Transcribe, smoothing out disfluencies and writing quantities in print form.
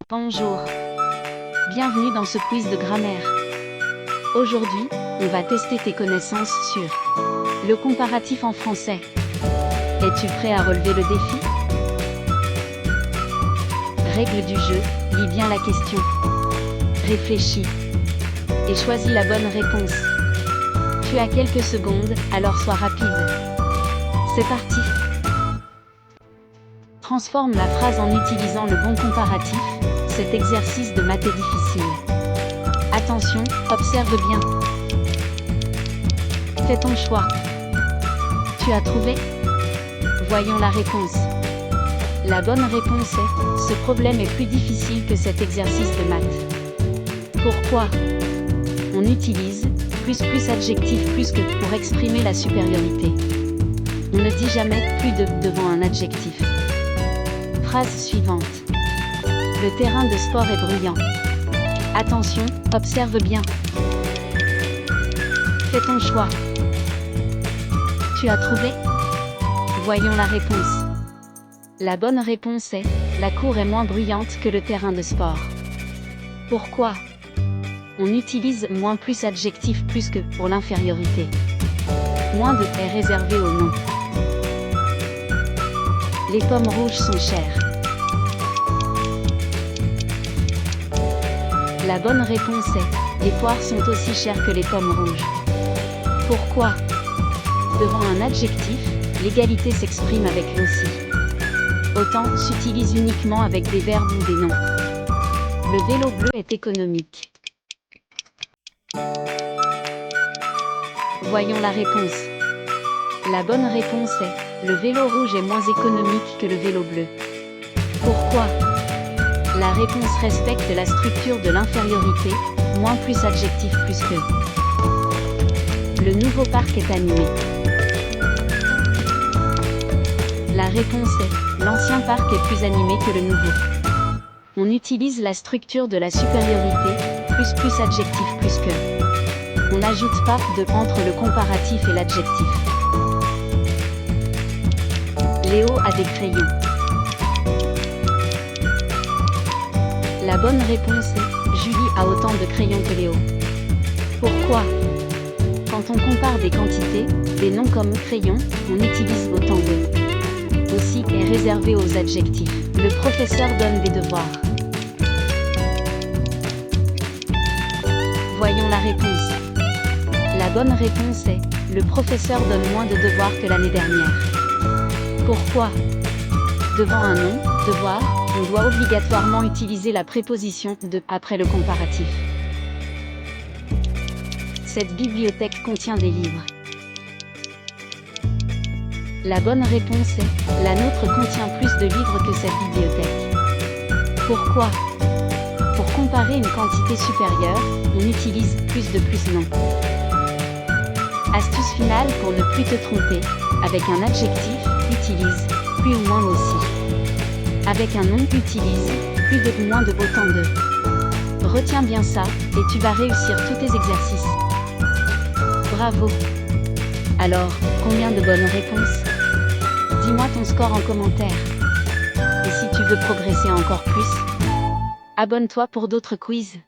Bonjour. Bienvenue dans ce quiz de grammaire. Aujourd'hui, on va tester tes connaissances sur le comparatif en français. Es-tu prêt à relever le défi? Règle du jeu, lis bien la question. Réfléchis. Et choisis la bonne réponse. Tu as quelques secondes, alors sois rapide. C'est parti. Transforme la phrase en utilisant le bon comparatif. Cet exercice de maths est difficile. Attention, observe bien. Fais ton choix. Tu as trouvé? Voyons la réponse. La bonne réponse est: ce problème est plus difficile que cet exercice de maths. Pourquoi? On utilise plus adjectif plus que pour exprimer la supériorité. On ne dit jamais plus de devant un adjectif. Phrase suivante. Le terrain de sport est bruyant. Attention, observe bien. Fais ton choix. Tu as trouvé? Voyons la réponse. La bonne réponse est: la cour est moins bruyante que le terrain de sport. Pourquoi? On utilise moins plus adjectif plus que pour l'infériorité. Moins de est réservé au nom. Les pommes rouges sont chères. La bonne réponse est: les poires sont aussi chères que les pommes rouges. Pourquoi? Devant un adjectif, l'égalité s'exprime avec l'aussi. Autant s'utilise uniquement avec des verbes ou des noms. Le vélo bleu est économique. Voyons la réponse. La bonne réponse est: le vélo rouge est moins économique que le vélo bleu. Pourquoi? La réponse respecte la structure de l'infériorité, moins plus adjectif plus que. Le nouveau parc est animé. La réponse est: l'ancien parc est plus animé que le nouveau. On utilise la structure de la supériorité, plus adjectif plus que. On n'ajoute pas de entre le comparatif et l'adjectif. Léo a des crayons. La bonne réponse est: Julie a autant de crayons que Léo. Pourquoi? Quand on compare des quantités, des noms comme crayon, on utilise autant de. Aussi est réservé aux adjectifs. Le professeur donne des devoirs. Voyons la réponse. La bonne réponse est: le professeur donne moins de devoirs que l'année dernière. Pourquoi? Devant un nom, devoir, on doit obligatoirement utiliser la préposition de après le comparatif. Cette bibliothèque contient des livres. La bonne réponse est: la nôtre contient plus de livres que cette bibliothèque. Pourquoi? Pour comparer une quantité supérieure, on utilise plus non. Astuce finale pour ne plus te tromper: avec un adjectif, utilise plus ou moins aussi. Avec un nom, utilise plus de ou moins de autant de. Retiens bien ça, et tu vas réussir tous tes exercices. Bravo! Alors, combien de bonnes réponses? Dis-moi ton score en commentaire. Et si tu veux progresser encore plus, abonne-toi pour d'autres quiz.